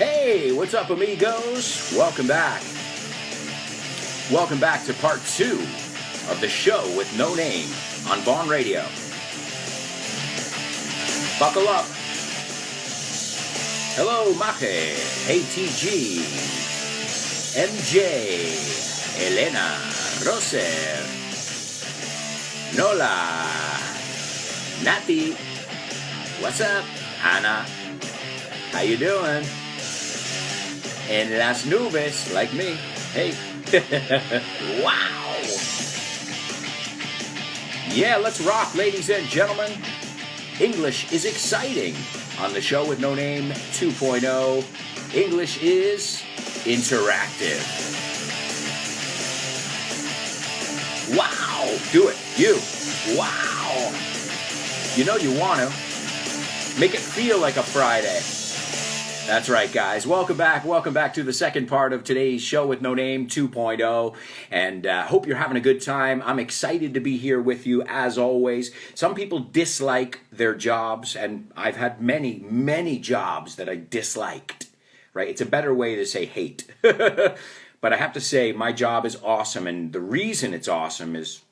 Hey, what's up, amigos? Welcome back. Welcome back to part 2 of the show with no name on Vaughan Radio. Buckle up. Hello, Maje, ATG, MJ, Elena, Roser, Nola, Nati, what's up, Ana, how you doing? En las nubes, like me, hey, wow. Yeah, let's rock, ladies and gentlemen. English is exciting on the show with no name 2.0. English is interactive. Wow, do it, you, wow. You know you want to. Make it feel like a Friday. That's right, guys. Welcome back to the second part of today's show with no name 2.0, and hope you're having a good time. I'm excited to be here with you as always. Some people dislike their jobs, and I've had many jobs that I disliked, right? It's a better way to say hate. But I have to say my job is awesome, and the reason it's awesome is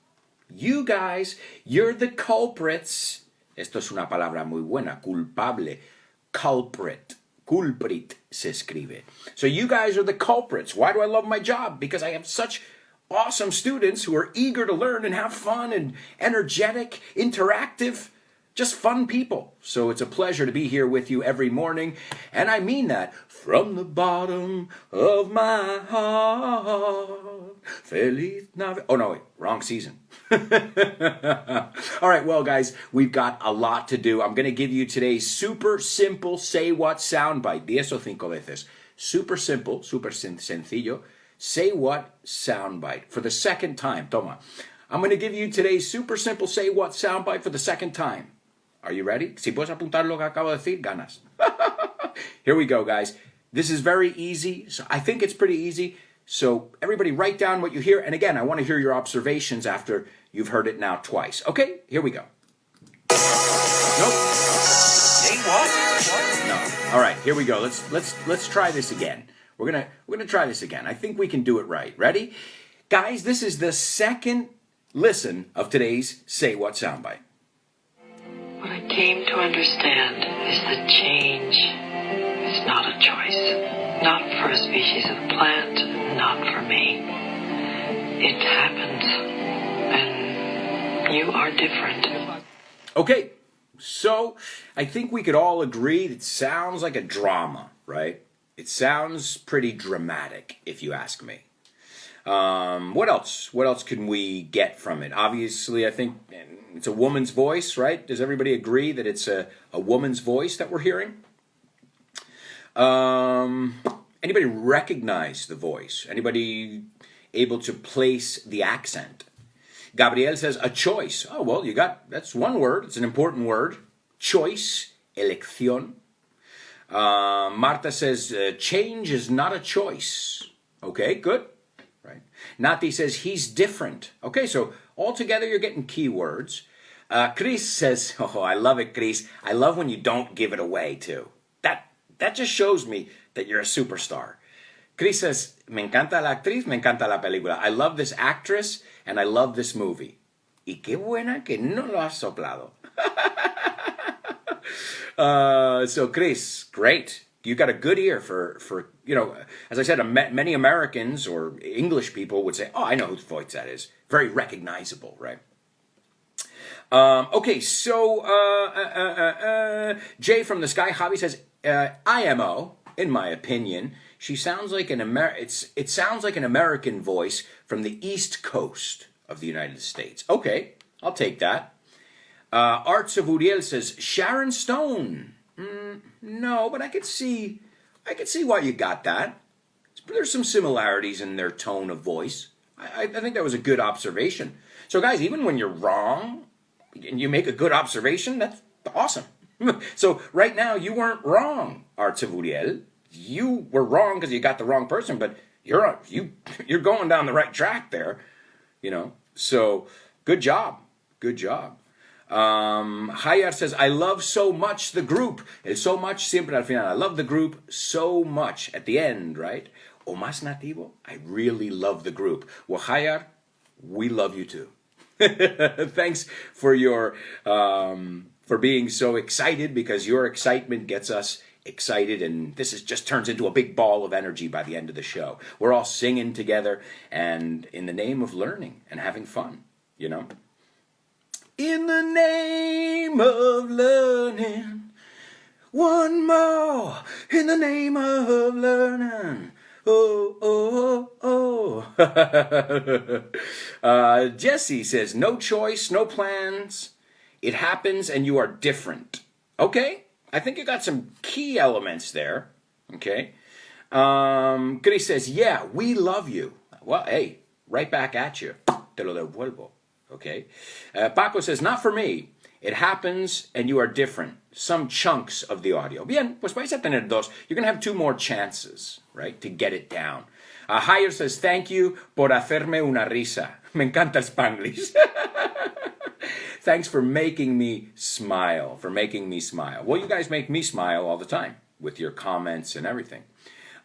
you guys, you're the culprits. Esto es una palabra muy buena, culpable, culprit. Culprit se escribe. So you guys are the culprits. Why do I love my job? Because I have such awesome students who are eager to learn and have fun and energetic, interactive, just fun people. So it's a pleasure to be here with you every morning. And I mean that from the bottom of my heart. Feliz Navidad. Oh, no, wait, wrong season. All right, well, guys, we've got a lot to do. I'm going to give you today's super simple say what soundbite. 10 o 5 veces. Super simple, super sencillo. Say what soundbite for the second time. Toma. I'm going to give you today's super simple say what soundbite for the second time. Are you ready? Si puedes apuntar lo que acabo de decir, ganas. Here we go, guys. This is very easy. So I think it's pretty easy. So everybody write down what you hear. And again, I want to hear your observations after you've heard it now twice. Okay, here we go. Nope. Say what? No. All right, here we go. Let's try this again. We're gonna try this again. I think we can do it right. Ready? Guys, this is the second listen of today's Say What soundbite. What I came to understand is that change is not a choice. Not for a species of plant, not for me. It happens, and you are different. Okay, so I think we could all agree it sounds like a drama, right? It sounds pretty dramatic, if you ask me. What else? What else can we get from it? Obviously, I think it's a woman's voice, right? Does everybody agree that it's a woman's voice that we're hearing? Anybody recognize the voice? Anybody able to place the accent? Gabriel says a choice. Oh, well, that's one word. It's an important word. Choice, elección. Marta says change is not a choice. Okay, good. Right. Nati says he's different. Okay, so altogether you're getting keywords. Chris says, oh, I love it, Chris. I love when you don't give it away, too. That just shows me that you're a superstar. Chris says, me encanta la actriz, me encanta la película. I love this actress, and I love this movie. Y qué buena que no lo has soplado. So, Chris, great. You got a good ear for as I said, many Americans or English people would say, oh, I know whose voice that is. Very recognizable, right? Okay, so Jay from the Sky Hobby says, IMO, in my opinion, she sounds like it sounds like an American voice from the East Coast of the United States. Okay, I'll take that. Arts of Uriel says, Sharon Stone. No, but I could see why you got that. There's some similarities in their tone of voice. I think that was a good observation. So guys, even when you're wrong and you make a good observation, that's awesome. So right now you weren't wrong, Arts of Uriel. You were wrong because you got the wrong person, but you're going down the right track there, So good job. Hayar says, I love so much the group. El so much siempre al final. I love the group so much at the end, right? O más nativo, I really love the group. Well, Hayar, we love you too. Thanks for your for being so excited, because your excitement gets us excited, and just turns into a big ball of energy by the end of the show. We're all singing together, and in the name of learning and having fun, you know. In the name of learning, one more. In the name of learning. Oh, oh, oh. Jesse says, no choice, no plans. It happens and you are different. Okay, I think you got some key elements there. Okay. Chris says, yeah, we love you. Well, hey, right back at you. Te lo devuelvo. Okay. Paco says, not for me. It happens and you are different. Some chunks of the audio. Bien, pues vais a tener dos. You're going to have two more chances, right, to get it down. Hire says, thank you por hacerme una risa. Me encanta el Spanglish. Thanks for making me smile, Well, you guys make me smile all the time with your comments and everything.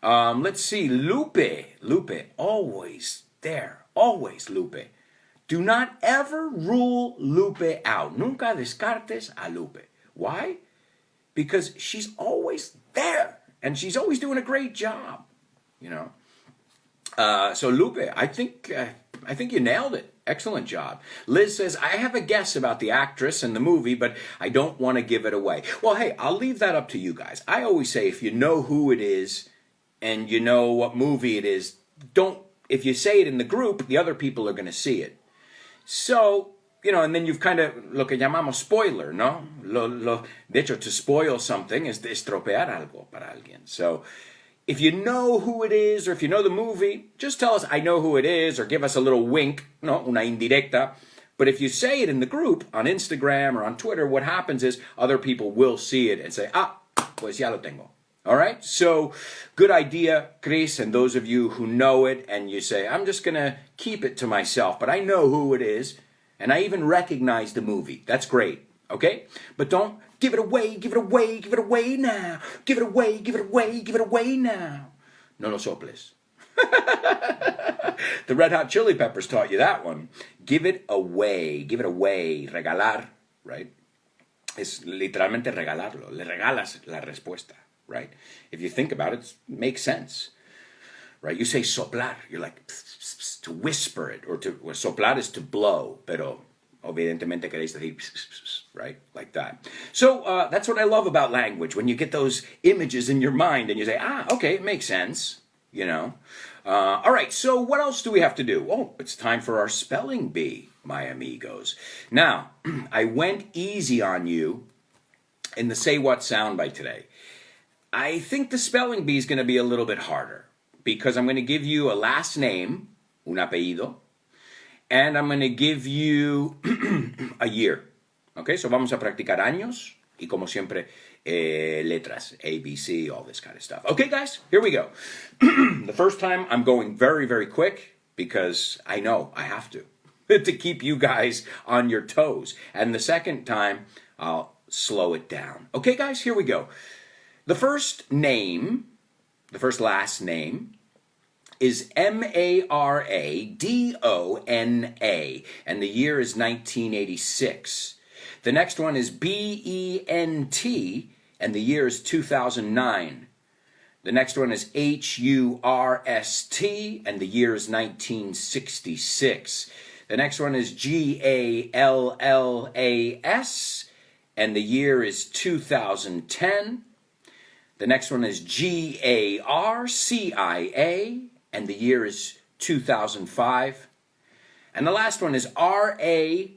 Let's see. Lupe, always there. Always, Lupe. Do not ever rule Lupe out. Nunca descartes a Lupe. Why? Because she's always there, and she's always doing a great job, you know. So Lupe, I think you nailed it. Excellent job. Liz says, I have a guess about the actress and the movie, but I don't want to give it away. Well, hey, I'll leave that up to you guys. I always say, if you know who it is and you know what movie it is, if you say it in the group, the other people are going to see it. So, you know, and then you've kind of, lo que llamamos spoiler, ¿no? De hecho, to spoil something is estropear algo para alguien. So, if you know who it is, or if you know the movie, just tell us, I know who it is, or give us a little wink, no, una indirecta. But if you say it in the group, on Instagram or on Twitter, what happens is other people will see it and say, pues ya lo tengo. All right? So, good idea, Chris, and those of you who know it, and you say, I'm just going to keep it to myself, but I know who it is, and I even recognize the movie. That's great, okay? But don't give it away now. Give it away now. No lo soples. The Red Hot Chili Peppers taught you that one. Give it away. Regalar, right? Es literalmente regalarlo. Le regalas la respuesta. Right? If you think about it, it makes sense. Right? You say soplar, you're like pss, pss, pss, to whisper it, or soplar is to blow, pero evidentemente queréis decir pss, pss, pss, right? Like that. So that's what I love about language, when you get those images in your mind and you say, okay, it makes sense, you know. All right, so what else do we have to do? Oh, it's time for our spelling bee, my amigos. Now, I went easy on you in the Say What soundbite today. I think the spelling bee is going to be a little bit harder, because I'm going to give you a last name, un apellido, and I'm going to give you a year. Okay, so vamos a practicar años, y como siempre, letras, A, B, C, all this kind of stuff. Okay, guys, here we go. The first time, I'm going very, very quick, because I know I have to keep you guys on your toes. And the second time, I'll slow it down. Okay, guys, here we go. The first last name, is Maradona, and the year is 1986. The next one is Bent, and the year is 2009. The next one is Hurst, and the year is 1966. The next one is Gallas, and the year is 2010. The next one is Garcia, and the year is 2005. And the last one is Raul,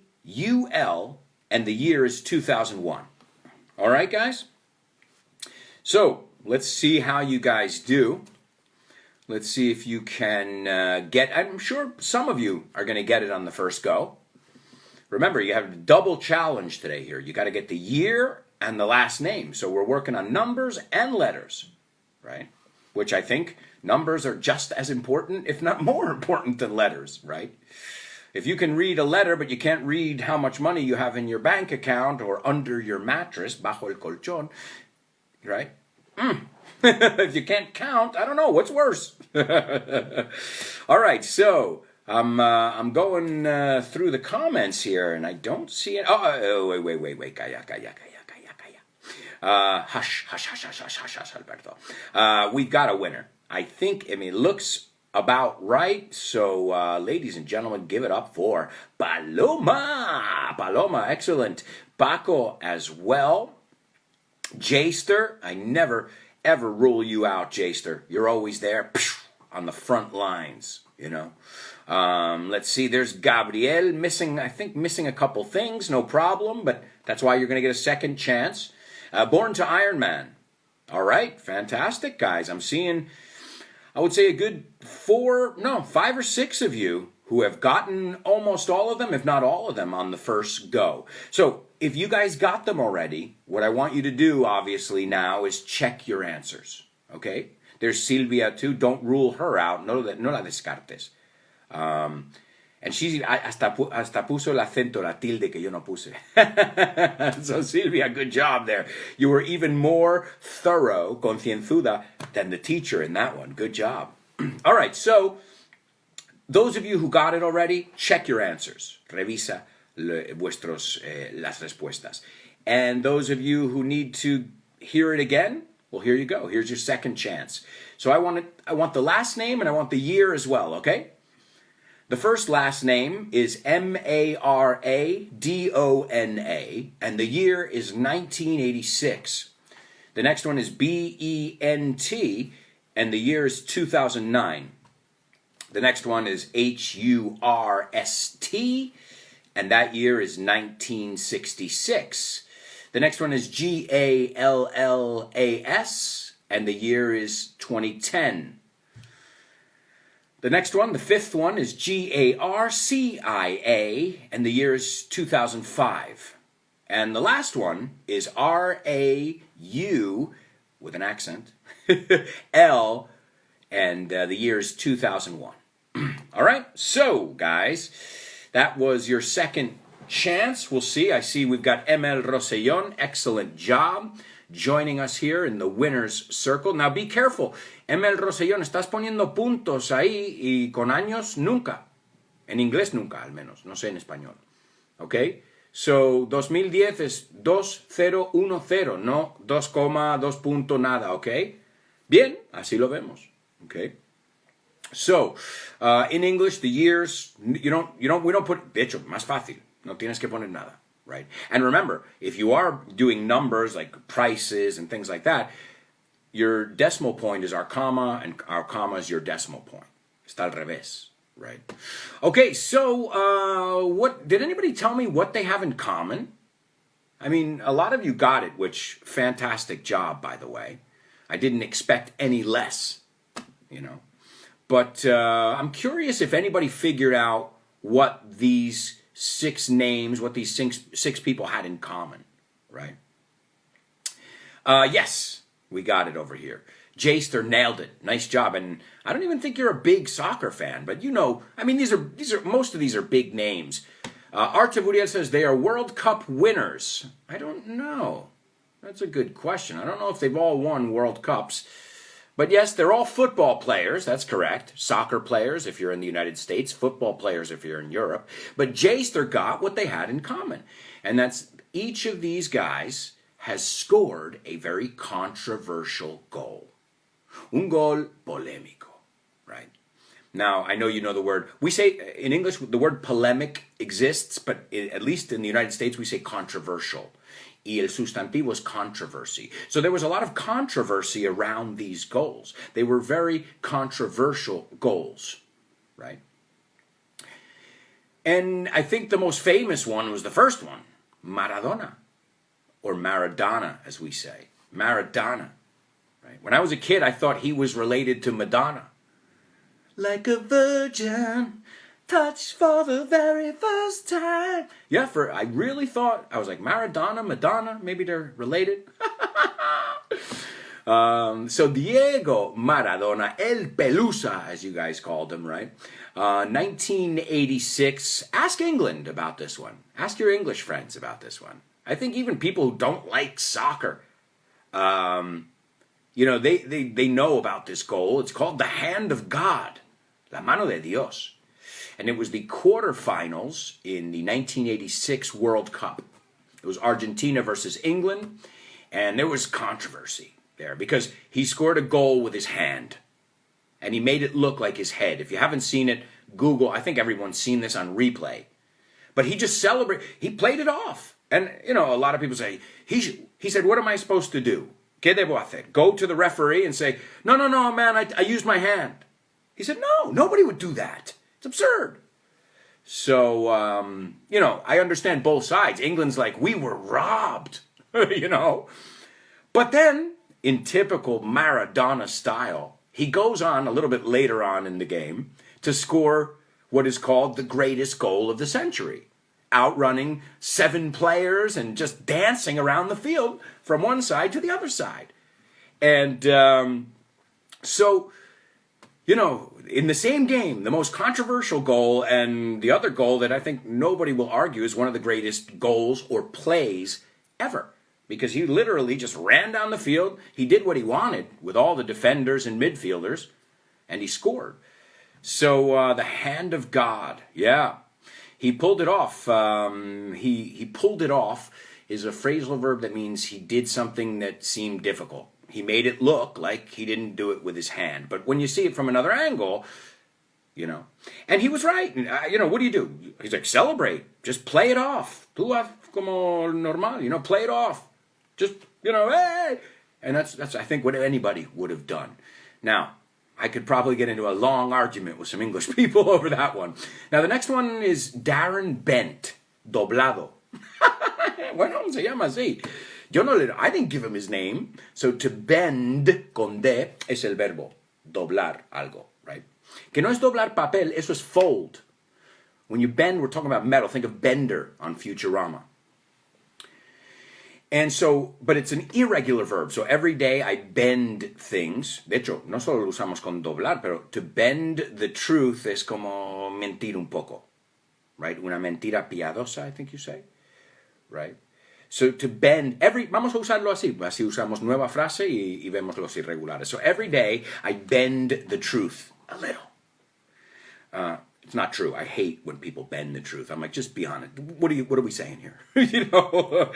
and the year is 2001. All right, guys? So, let's see how you guys do. Let's see if you can get, I'm sure some of you are going to get it on the first go. Remember, you have a double challenge today here. You got to get the year and the last name. So we're working on numbers and letters, right? Which I think numbers are just as important, if not more important than letters, right? if you can read a letter, but you can't read how much money you have in your bank account or under your mattress, bajo el colchón, right? If you can't count, I don't know, what's worse? All right, so I'm going through the comments here, and I don't see it. Oh, wait. Calla. Hush, Alberto. We've got a winner. I think, it looks about right. So, ladies and gentlemen, give it up for Paloma. Paloma, excellent. Paco as well. Jaster, I never, ever rule you out, Jaster. You're always there on the front lines, you know. Let's see, there's Gabriel missing a couple things, no problem, but that's why you're going to get a second chance. Born to Iron Man. All right, fantastic, guys. I'm seeing, I would say a good 5 or 6 of you who have gotten almost all of them, if not all of them, on the first go. So if you guys got them already, what I want you to do, obviously, now is check your answers, okay? There's Silvia, too. Don't rule her out. No la descartes. And she hasta puso el acento, la tilde que yo no puse. So, Silvia, good job there. You were even more thorough, concienzuda, than the teacher in that one. Good job. All right, so those of you who got it already, check your answers. Revisa las respuestas. And those of you who need to hear it again, well, here you go. Here's your second chance. So I want the last name and I want the year as well, okay? The first last name is Maradona, and the year is 1986. The next one is Bent, and the year is 2009. The next one is Hurst, and that year is 1966. The next one is Gallas, and the year is 2010. The next one, the fifth one, is Garcia, and the year is 2005. And the last one is Rau, with an accent, L, and the year is 2001. All right, so, guys, that was your second chance. We'll see. I see we've got ML Rosellon. Excellent job joining us here in the winner's circle. Now, be careful. ML Rosellón, estás poniendo puntos ahí y con años nunca. En inglés nunca, al menos. No sé en español. ¿Ok? So, 2010 es 2010, no 2,2 punto nada. ¿Ok? Bien, así lo vemos. ¿Ok? So, in English, the years, we don't put, de hecho, más fácil. No tienes que poner nada. Right? And remember, if you are doing numbers like prices and things like that, your decimal point is our comma, and our comma is your decimal point. Está al revés, right? Okay, so what did anybody tell me what they have in common? I mean, a lot of you got it, which fantastic job, by the way. I didn't expect any less, you know. But I'm curious if anybody figured out what these 6 names, what these six people had in common, right? Yes, we got it over here. Jaster nailed it. Nice job. And I don't even think you're a big soccer fan, but you know, I mean, these are most of these are big names. Artavuriel says they are World Cup winners. I don't know. That's a good question. I don't know if they've all won World Cups. But yes, they're all football players, that's correct. Soccer players if you're in the United States, football players if you're in Europe. But Jaster got what they had in common. And that's each of these guys has scored a very controversial goal. Un gol polémico, right? Now, I know you know the word. We say, in English, the word polemic exists, but at least in the United States, we say controversial. Y el sustantivo is controversy. So there was a lot of controversy around these goals. They were very controversial goals, right? And I think the most famous one was the first one, Maradona, or Maradona, as we say. Maradona, right? When I was a kid, I thought he was related to Madonna. Like a virgin, touched for the very first time. Yeah, I really thought, I was like, Maradona, Madonna, maybe they're related. So Diego Maradona, El Pelusa, as you guys called him, right? 1986. Ask England about this one. Ask your English friends about this one. I think even people who don't like soccer, you know, they know about this goal. It's called the Hand of God, La Mano de Dios. And it was the quarterfinals in the 1986 World Cup. It was Argentina versus England, and there was controversy there because he scored a goal with his hand, and he made it look like his head. If you haven't seen it, Google. I think everyone's seen this on replay. But he just celebrated. He played it off. And, you know, a lot of people say, he said, what am I supposed to do? ¿Qué debo hacer? Go to the referee and say, no, man, I used my hand. He said, no, nobody would do that. It's absurd. So, you know, I understand both sides. England's like, we were robbed, you know. But then, in typical Maradona style, he goes on a little bit later on in the game to score what is called the greatest goal of the century. Outrunning 7 players and just dancing around the field from one side to the other side. And so, you know, in the same game, the most controversial goal and the other goal that I think nobody will argue is one of the greatest goals or plays ever. Because he literally just ran down the field. He did what he wanted with all the defenders and midfielders, and he scored. So the hand of God, yeah. He pulled it off. He pulled it off is a phrasal verb that means he did something that seemed difficult. He made it look like he didn't do it with his hand. But when you see it from another angle, you know. And he was right. You know, what do? He's like, celebrate. Just play it off. Tú haz como normal, you know, play it off. Just, you know, hey. And that's I think what anybody would have done. Now, I could probably get into a long argument with some English people over that one. Now, the next one is Darren Bent, doblado. Bueno, se llama así. I didn't give him his name. So to bend, con D, es el verbo, doblar algo, right? Que no es doblar papel, eso es fold. When you bend, we're talking about metal. Think of Bender on Futurama. And so, but it's an irregular verb. So every day I bend things. De hecho, no solo lo usamos con doblar, pero to bend the truth es como mentir un poco. Right? Una mentira piadosa, I think you say. Right? So to bend, vamos a usarlo así. Así usamos nueva frase y vemos los irregulares. So every day I bend the truth a little. It's not true. I hate when people bend the truth. I'm like, just be honest. What are we saying here? You know?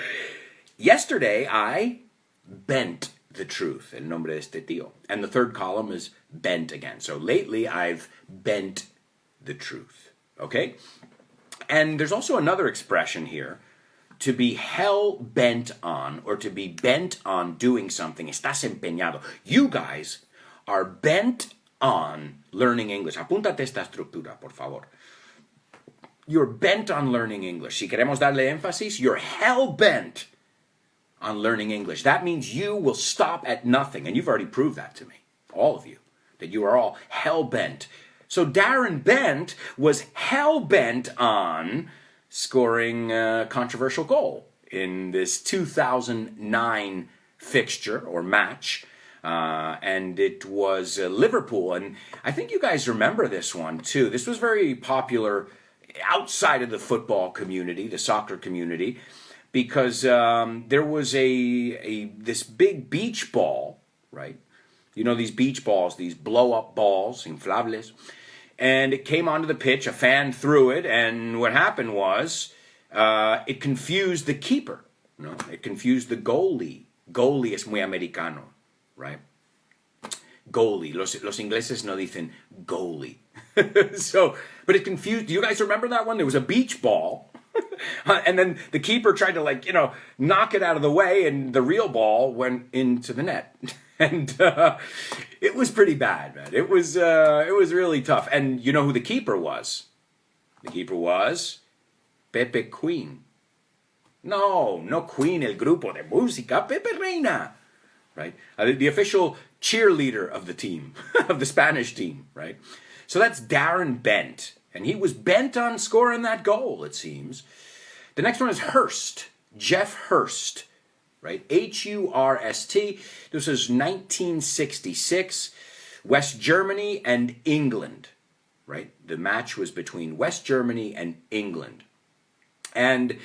Yesterday, I bent the truth, el nombre de este tío. And the third column is bent again. So lately, I've bent the truth. Okay? And there's also another expression here, to be hell-bent on, or to be bent on doing something. Estás empeñado. You guys are bent on learning English. Apúntate esta estructura, por favor. You're bent on learning English. Si queremos darle énfasis, you're hell-bent on learning English. That means you will stop at nothing. And you've already proved that to me, all of you, that you are all hell-bent. So Darren Bent was hell-bent on scoring a controversial goal in this 2009 fixture or match. And it was Liverpool. And I think you guys remember this one, too. This was very popular outside of the football community, the soccer community, because there was this big beach ball, right? You know these beach balls, these blow-up balls, inflables. And it came onto the pitch, a fan threw it, and what happened was it confused the keeper. No, it confused the goalie. Goalie es muy americano, right? Goalie. Los ingleses no dicen goalie. But it confused. Do you guys remember that one? There was a beach ball. And then the keeper tried to knock it out of the way, and the real ball went into the net. And it was pretty bad, man. It was really tough. And you know who the keeper was? The keeper was Pepe Queen. No Queen, el grupo de música, Pepe Reina. Right? The official cheerleader of the team, of the Spanish team, right? So that's Darren Bent. And he was bent on scoring that goal, it seems. The next one is Hurst, Geoff Hurst. right? Hurst. This is 1966, West Germany and England, right? The match was between West Germany and England. And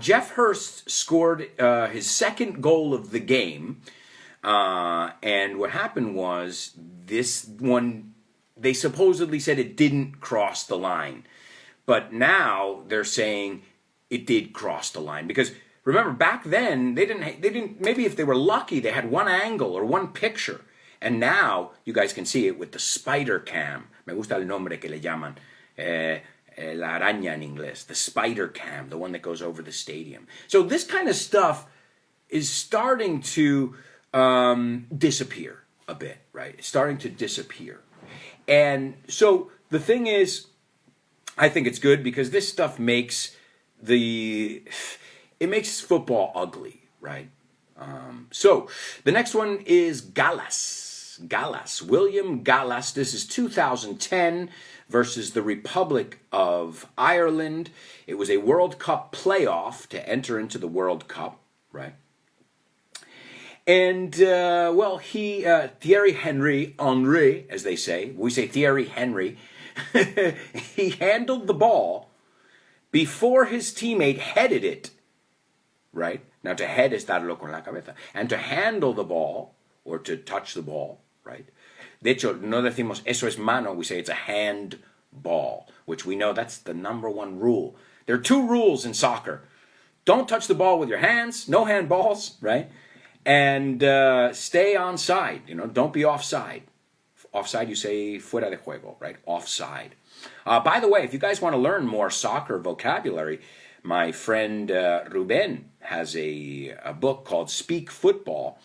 Geoff Hurst scored his second goal of the game. And what happened was this one, they supposedly said it didn't cross the line. But now they're saying it did cross the line. Because remember, back then, they didn't, maybe if they were lucky, they had one angle or one picture. And now you guys can see it with the spider cam. Me gusta el nombre que le llaman. La araña in inglés. The spider cam, the one that goes over the stadium. So this kind of stuff is starting to disappear a bit, right? It's starting to disappear. And so the thing is, I think it's good because this stuff makes football ugly, right? So the next one is Gallas. William Gallas. This is 2010 versus the Republic of Ireland. It was a World Cup playoff to enter into the World Cup, right? And, Thierry Henry, as they say, we say Thierry Henry, he handled the ball before his teammate headed it, right? Now, to head es darlo con la cabeza. And to handle the ball, or to touch the ball, right? De hecho, no decimos eso es mano, we say it's a hand ball, which we know that's the number one rule. There are two rules in soccer. Don't touch the ball with your hands, no hand balls, right? And stay onside, don't be offside. Offside, you say fuera de juego, right? Offside. By the way, if you guys want to learn more soccer vocabulary, my friend Ruben has a book called Speak Football,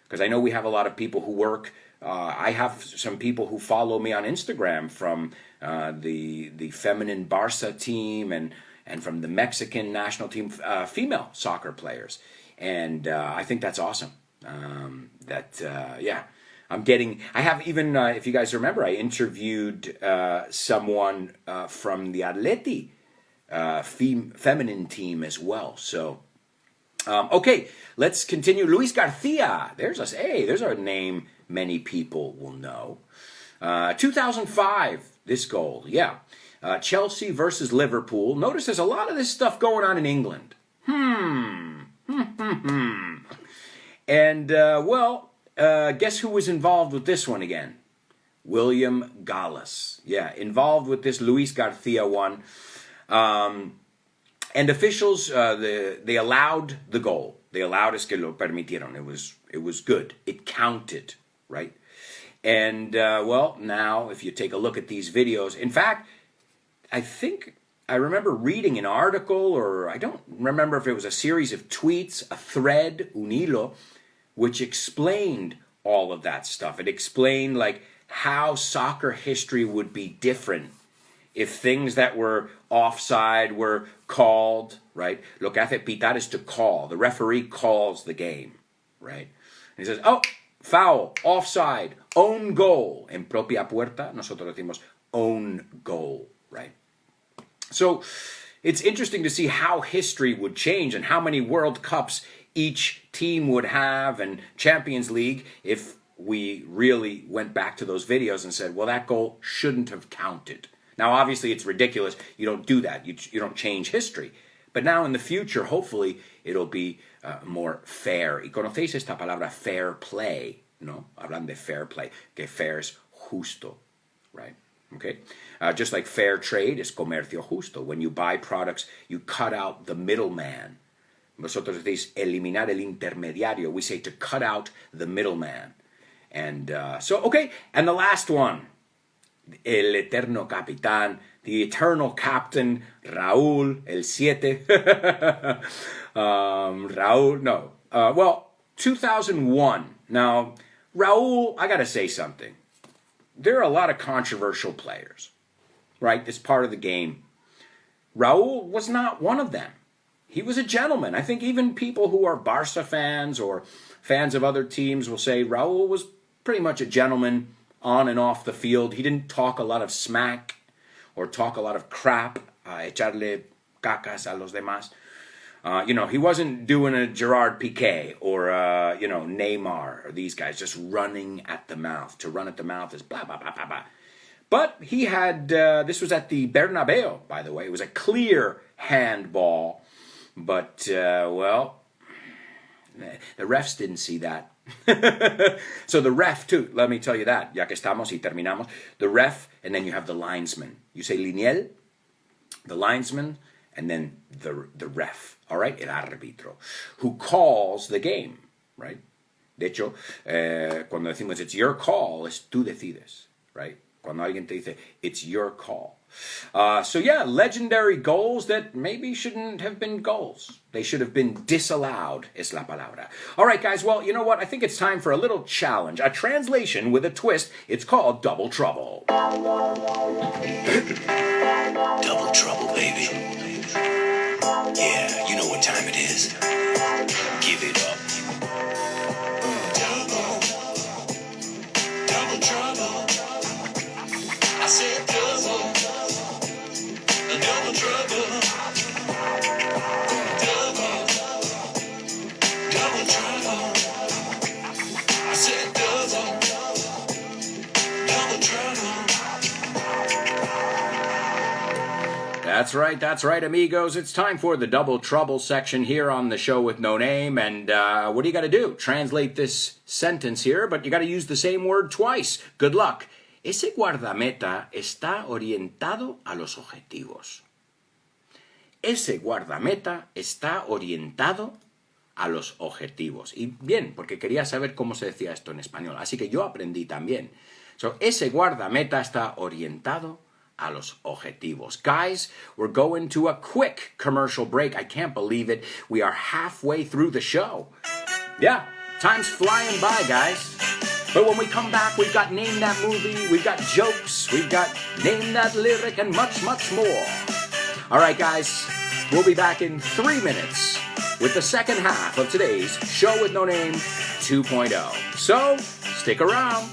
because I know we have a lot of people who work. I have some people who follow me on Instagram from the feminine Barca team and from the Mexican national team, female soccer players. And I think that's awesome. I have even, if you guys remember, I interviewed someone from the Atleti feminine team as well. So, okay, let's continue. Luis Garcia, there's a name many people will know. 2005, this goal, Chelsea versus Liverpool. Notice there's a lot of this stuff going on in England. And, guess who was involved with this one again? William Gallas. Yeah, involved with this Luis Garcia one. And officials, they allowed the goal. They allowed es que lo permitieron. It was good. It counted, right? And, now if you take a look at these videos, in fact, I remember reading an article, or I don't remember if it was a series of tweets, a thread, un hilo, which explained all of that stuff. It explained like how soccer history would be different if things that were offside were called, right? Lo que hace pitar is to call. The referee calls the game, right? And he says, oh, foul, offside, own goal. En propia puerta, nosotros decimos own goal, right? So it's interesting to see how history would change and how many World Cups each team would have and Champions League if we really went back to those videos and said, well, that goal shouldn't have counted. Now, obviously, it's ridiculous. You don't do that. You don't change history. But now in the future, hopefully, it'll be more fair. Y conocéis esta palabra fair play, ¿no? Hablan de fair play, que fair es justo, right? Okay? Just like fair trade is comercio justo. When you buy products, you cut out the middleman. Vosotros decís eliminar el intermediario. We say to cut out the middleman. And okay. And the last one. El eterno capitán. The eternal captain. Raúl, el siete. Raúl, no. 2001. Now, Raúl, I got to say something. There are a lot of controversial players, right? It's part of the game. Raúl was not one of them. He was a gentleman. I think even people who are Barca fans or fans of other teams will say Raúl was pretty much a gentleman on and off the field. He didn't talk a lot of smack or talk a lot of crap, echarle cacas a los demás. He wasn't doing a Gerard Piqué or, Neymar or these guys just running at the mouth. To run at the mouth is blah, blah, blah, blah, blah. But he had, this was at the Bernabeu, by the way. It was a clear handball. But, the refs didn't see that. So the ref, too, let me tell you that. Ya que estamos y terminamos. The ref, and then you have the linesman. You say lineal, the linesman, and then the ref. All right? El árbitro. Who calls the game, right? De hecho, cuando decimos it's your call, es tú decides, right? Cuando alguien te dice, it's your call. Legendary goals that maybe shouldn't have been goals. They should have been disallowed, es la palabra. All right, guys, well, you know what? I think it's time for a little challenge. A translation with a twist. It's called Double Trouble. Double trouble, baby. Yeah, you know what time it is. Give it up. Double trouble. I said double trouble. Double trouble. I said double trouble. That's right, amigos. It's time for the Double Trouble section here on the show with no name. And what do you got to do? Translate this sentence here, but you got to use the same word twice. Good luck. Ese guardameta está orientado a los objetivos. Ese guardameta está orientado a los objetivos. Y bien, porque quería saber cómo se decía esto en español. Así que yo aprendí también. So, ese guardameta está orientado a los objetivos. Guys, we're going to a quick commercial break. I can't believe it. We are halfway through the show. Yeah, time's flying by, guys. But when we come back, we've got Name That Movie, we've got jokes, we've got Name That Lyric, and much, much more. All right, guys, we'll be back in 3 minutes with the second half of today's Show with No Name 2.0. So, stick around.